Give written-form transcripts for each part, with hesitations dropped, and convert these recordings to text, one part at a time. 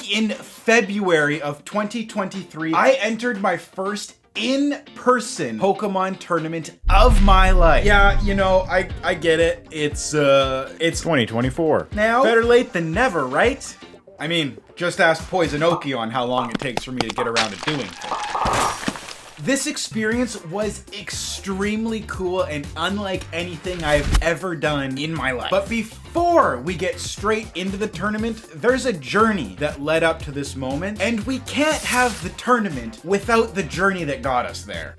in February of 2023, I entered my first in-person Pokemon tournament of my life. Yeah, you know, I get it. It's 2024. now. Better late than never, right? I mean, just ask Poison Oki on how long it takes for me to get around to doing things. This experience was extremely cool and unlike anything I've ever done in my life. But before we get straight into the tournament, there's a journey that led up to this moment, and we can't have the tournament without the journey that got us there.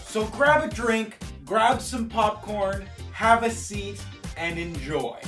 So grab a drink, grab some popcorn, have a seat, and enjoy.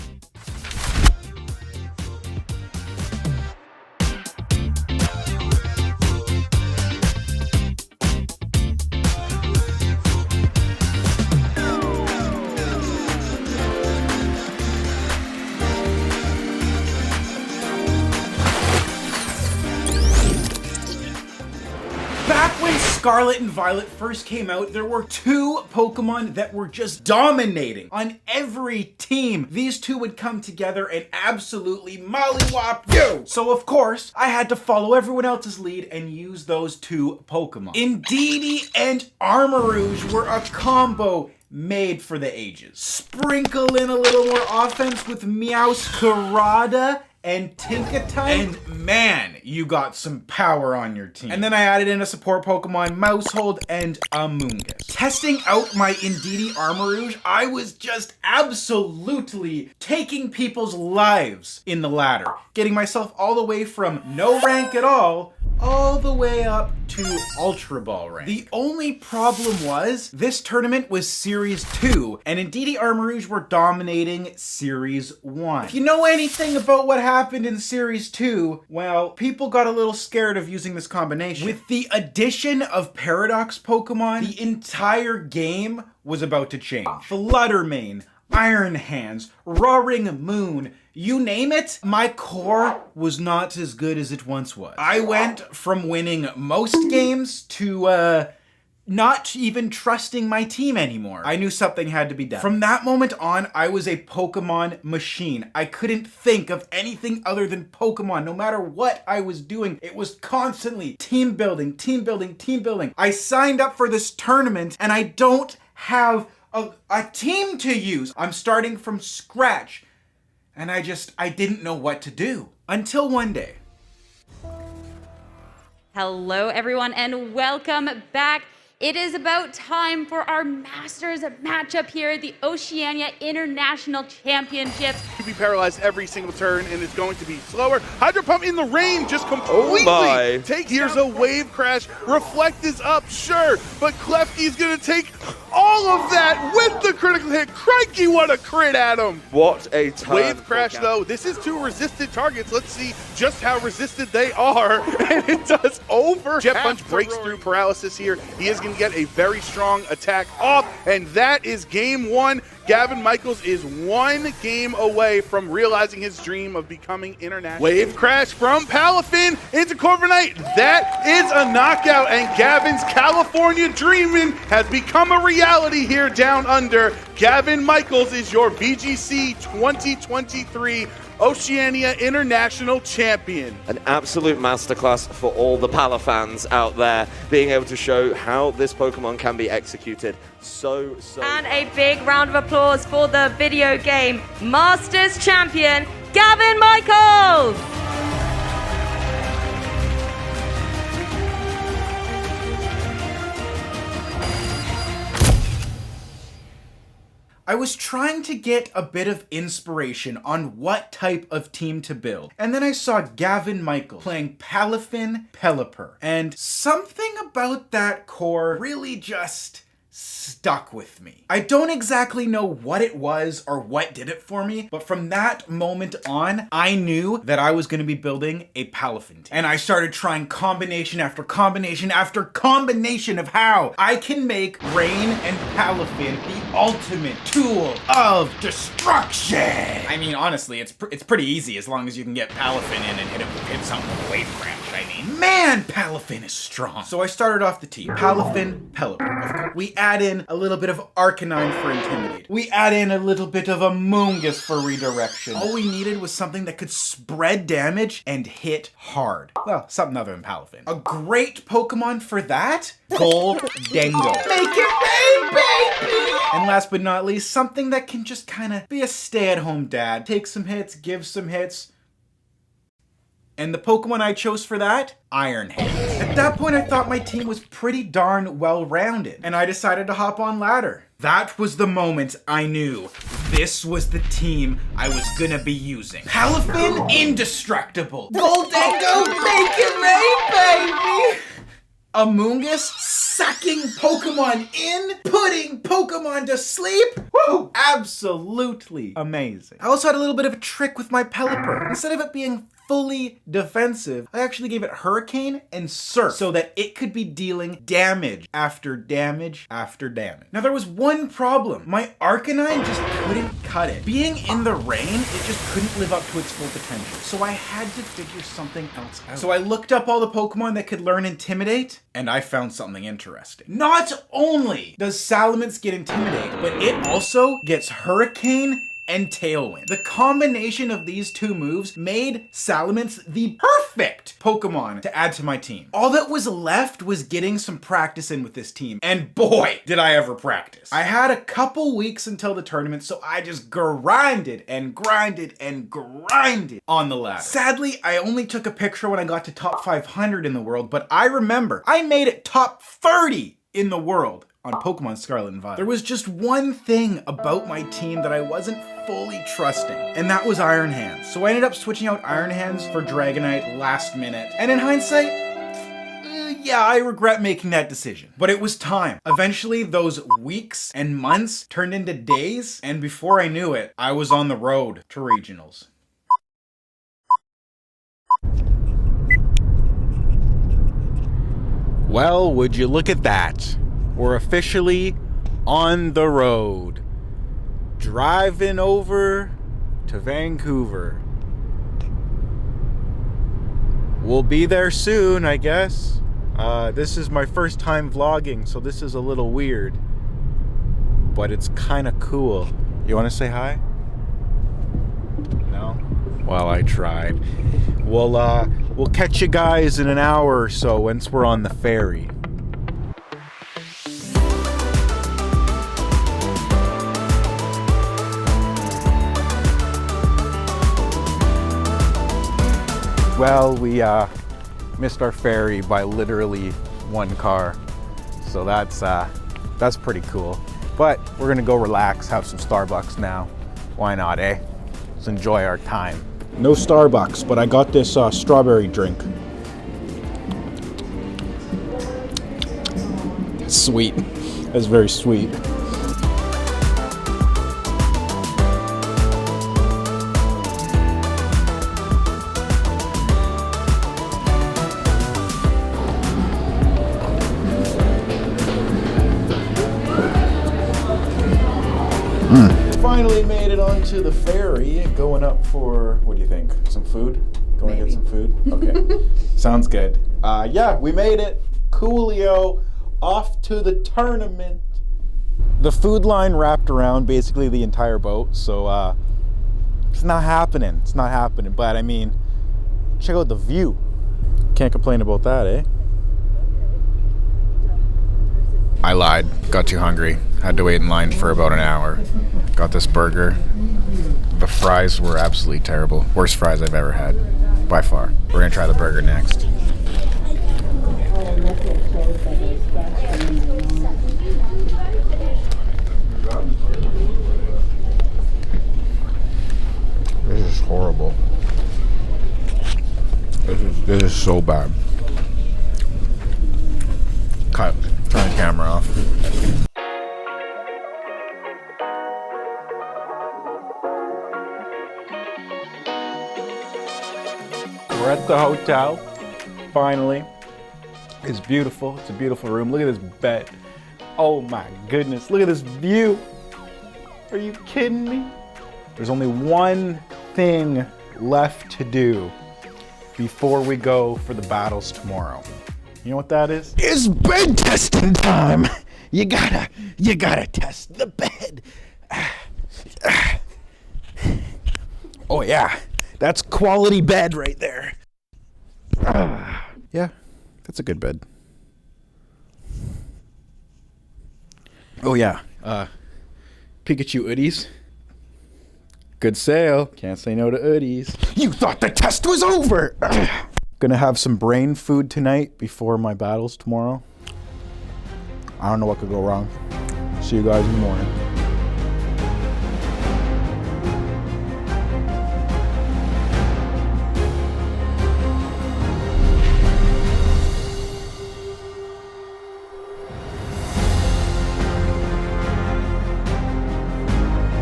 Back when Scarlet and Violet first came out, there were two Pokemon that were just dominating on every team. These two would come together and absolutely mollywop you. So of course, I had to follow everyone else's lead and use those two Pokemon. Indeedee and Armarouge were a combo made for the ages. Sprinkle in a little more offense with Meowscarada and Tinkaton, and man, you got some power on your team. And then I added in a support Pokemon, Mousehold, and Amoonguss. Testing out my Indeedee Armarouge, I was just absolutely taking people's lives in the ladder, getting myself all the way from no rank at all the way up to Ultra Ball rank. The only problem was, this tournament was Series 2, and Indeedee Armarouge were dominating Series 1. If you know anything about what happened in Series 2, well, people got a little scared of using this combination. With the addition of Paradox Pokemon, the entire game was about to change. Fluttermane, Iron Hands, Roaring Moon, you name it, my core was not as good as it once was. I went from winning most games to, not even trusting my team anymore. I knew something had to be done. From that moment on, I was a Pokemon machine. I couldn't think of anything other than Pokemon. No matter what I was doing, it was constantly team building, team building, team building. I signed up for this tournament and I don't have a team to use. I'm starting from scratch. And I didn't know what to do. Until one day. Hello, everyone, and welcome back. It is about time for our Masters matchup here at the Oceania International Championships. To be paralyzed every single turn, and it's going to be slower. Hydro Pump in the rain just completely takes. Here's a Wave Crash. Reflect is up, sure, but Klefki's going to take all of that with the critical hit. Crikey, what a crit at him. What a turn. Wave Crash, though, this is two resisted targets. Let's see just how resisted they are. And it does over. Jet Punch breaks through paralysis here. He is going to get a very strong attack off, and that is game one. Gavin Michaels is one game away from realizing his dream of becoming international. Wave Crash from Palafin into Corviknight. That is a knockout, and Gavin's California dreaming has become a reality here down under. Gavin Michaels is your VGC 2023 Oceania International Champion. An absolute masterclass for all the Pala fans out there, being able to show how this Pokemon can be executed so. And a big round of applause for the video game Masters champion, Gavin Michaels! I was trying to get a bit of inspiration on what type of team to build. And then I saw Gavin Michaels playing Palafin Pelipper. And something about that core really just stuck with me. I don't exactly know what it was or what did it for me, but from that moment on, I knew that I was going to be building a Palafin team. And I started trying combination after combination after combination of how I can make Rain and Palafin the ultimate tool of destruction. I mean, honestly, it's pretty easy as long as you can get Palafin in and hit something with a Wave Crash. I mean, man, Palafin is strong. So I started off the team. Palafin, Pelipper. We add in a little bit of Arcanine for Intimidate. We add in a little bit of Amoonguss for Redirection. All we needed was something that could spread damage and hit hard. Well, something other than Palafin. A great Pokemon for that? Goldengo. Make it rain, baby! And last but not least, something that can just kind of be a stay-at-home dad. Take some hits, give some hits. And the Pokemon I chose for that? Iron Hands. At that point, I thought my team was pretty darn well-rounded, and I decided to hop on ladder. That was the moment I knew this was the team I was gonna be using. Palafin, indestructible. Goldengo, make it rain, baby! Amoonguss, sucking Pokemon in, putting Pokemon to sleep. Woo! Absolutely amazing. I also had a little bit of a trick with my Pelipper. Instead of it being fully defensive, I actually gave it Hurricane and Surf so that it could be dealing damage after damage after damage. Now there was one problem. My Arcanine just couldn't cut it. Being in the rain, it just couldn't live up to its full potential. So I had to figure something else out. So I looked up all the Pokemon that could learn Intimidate, and I found something interesting. Not only does Salamence get Intimidate, but it also gets Hurricane and Tailwind. The combination of these two moves made Salamence the perfect Pokemon to add to my team. All that was left was getting some practice in with this team, and boy, did I ever practice. I had a couple weeks until the tournament, so I just grinded and grinded and grinded on the ladder. Sadly, I only took a picture when I got to top 500 in the world, but I remember I made it top 30 in the world on Pokemon Scarlet and Violet. There was just one thing about my team that I wasn't fully trusting, and that was Iron Hands. So I ended up switching out Iron Hands for Dragonite last minute. And in hindsight, yeah, I regret making that decision. But it was time. Eventually, those weeks and months turned into days, and before I knew it, I was on the road to regionals. Well, would you look at that? We're officially on the road. Driving over to Vancouver. We'll be there soon, I guess. This is my first time vlogging, so this is a little weird. But it's kind of cool. You want to say hi? No? Well, I tried. We'll catch you guys in an hour or so once we're on the ferry. Well, we missed our ferry by literally one car, so that's pretty cool. But we're gonna go relax, have some Starbucks now. Why not, eh? Let's enjoy our time. No Starbucks, but I got this strawberry drink. Sweet. That's very sweet. Finally made it onto the ferry, going up for, what do you think? Some food? Going to get some food? Okay. Sounds good. Yeah, we made it. Coolio, off to the tournament. The food line wrapped around basically the entire boat, so it's not happening. It's not happening, but I mean, check out the view. Can't complain about that, eh? I lied. Got too hungry. Had to wait in line for about an hour. Got this burger. The fries were absolutely terrible. Worst fries I've ever had, by far. We're gonna try the burger next. This is horrible. This is so bad. Cut. Turn the camera off. We're at the hotel, finally. It's beautiful. It's a beautiful room. Look at this bed. Oh my goodness. Look at this view. Are you kidding me? There's only one thing left to do before we go for the battles tomorrow. You know what that is? It's bed testing time! You gotta test the bed. Oh yeah, that's quality bed right there. Yeah, that's a good bed. Oh yeah, Pikachu hoodies. Good sale. Can't say no to hoodies. You thought the test was over! Gonna have some brain food tonight before my battles tomorrow. I don't know what could go wrong. See you guys in the morning.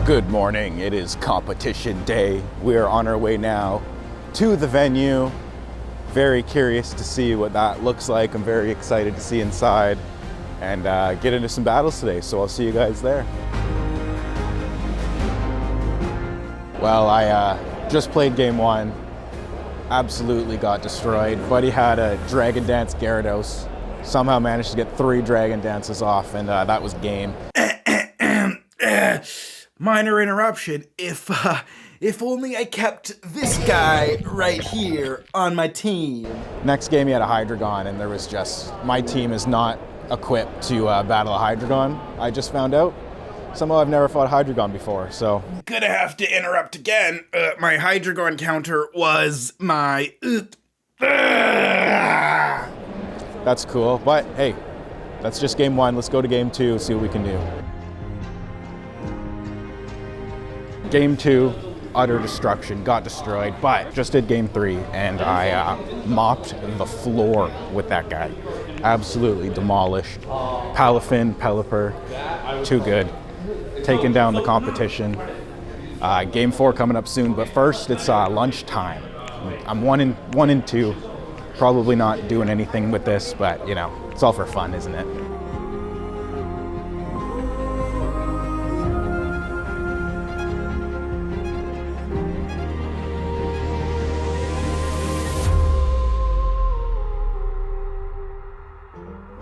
Good morning, it is competition day. We are on our way now to the venue. Very curious to see what that looks like. I'm very excited to see inside and get into some battles today, so I'll see you guys there. Well, I just played game 1. Absolutely got destroyed. Buddy had a Dragon Dance Gyarados. Somehow managed to get 3 Dragon Dances off, and that was game. Minor interruption. If only I kept this guy right here on my team. Next game he had a Hydreigon, and there was just, my team is not equipped to battle a Hydreigon. I just found out. Somehow I've never fought a Hydreigon before, so. Gonna have to interrupt again. My Hydreigon counter was my... That's cool, but hey, that's just game 1. Let's go to game 2, see what we can do. Game 2, utter destruction, got destroyed, but just did game 3, and I mopped the floor with that guy. Absolutely demolished. Palafin, Pelipper, too good. Taking down the competition. Game 4 coming up soon, but first it's lunchtime. I'm 1 and 2. Probably not doing anything with this, but you know, it's all for fun, isn't it?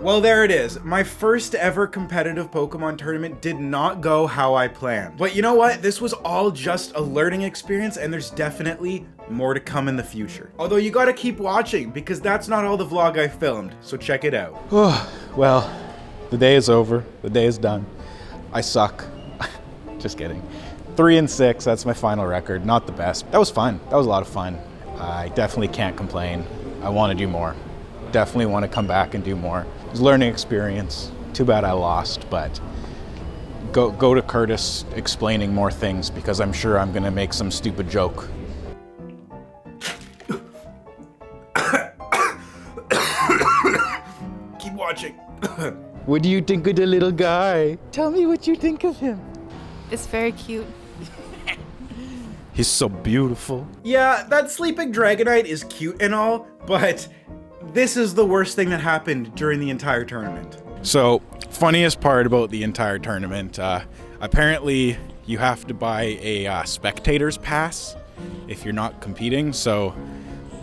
Well, there it is. My first ever competitive Pokemon tournament did not go how I planned. But you know what? This was all just a learning experience, and there's definitely more to come in the future. Although you gotta keep watching, because that's not all the vlog I filmed, so check it out. Well, the day is over. The day is done. I suck. Just kidding. 3 and 6, that's my final record. Not the best. That was fun. That was a lot of fun. I definitely can't complain. I want to do more. Definitely want to come back and do more. It was a learning experience. Too bad I lost, but go to Curtis explaining more things, because I'm sure I'm gonna make some stupid joke. Keep watching. What do you think of the little guy? Tell me what you think of him. It's very cute. He's so beautiful. Yeah, that sleeping Dragonite is cute and all, but this is the worst thing that happened during the entire tournament. So, funniest part about the entire tournament, apparently you have to buy a spectator's pass if you're not competing. So,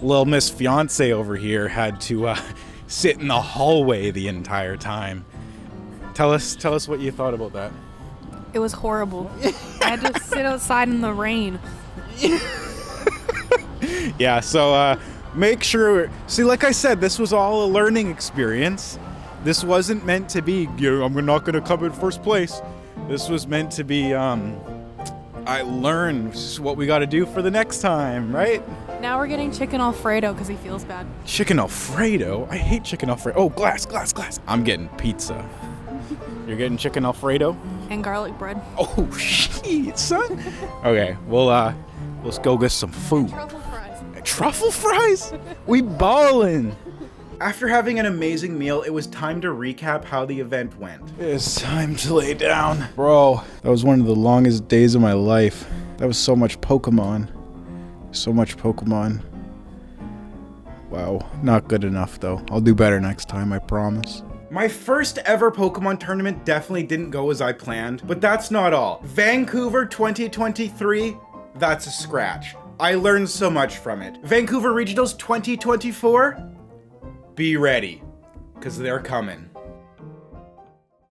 little Miss Fiance over here had to sit in the hallway the entire time. Tell us what you thought about that. It was horrible. I had to sit outside in the rain. Yeah, so make sure, see, like I said, this was all a learning experience. This wasn't meant to be, you know, I'm not gonna come in first place. This was meant to be, I learned what we gotta do for the next time, right? Now we're getting chicken Alfredo because he feels bad. Chicken Alfredo? I hate chicken Alfredo. Oh, glass. I'm getting pizza. You're getting chicken Alfredo? And garlic bread. Oh, shit, son. Okay, well, let's go get some food. Truffle fries. Truffle fries? We ballin'. After having an amazing meal, it was time to recap how the event went. It's time to lay down. Bro, that was one of the longest days of my life. That was so much Pokemon. So much Pokemon. Wow, not good enough though. I'll do better next time, I promise. My first ever Pokemon tournament definitely didn't go as I planned, but that's not all. Vancouver 2023, that's a scratch. I learned so much from it. Vancouver Regionals 2024, be ready, because they're coming.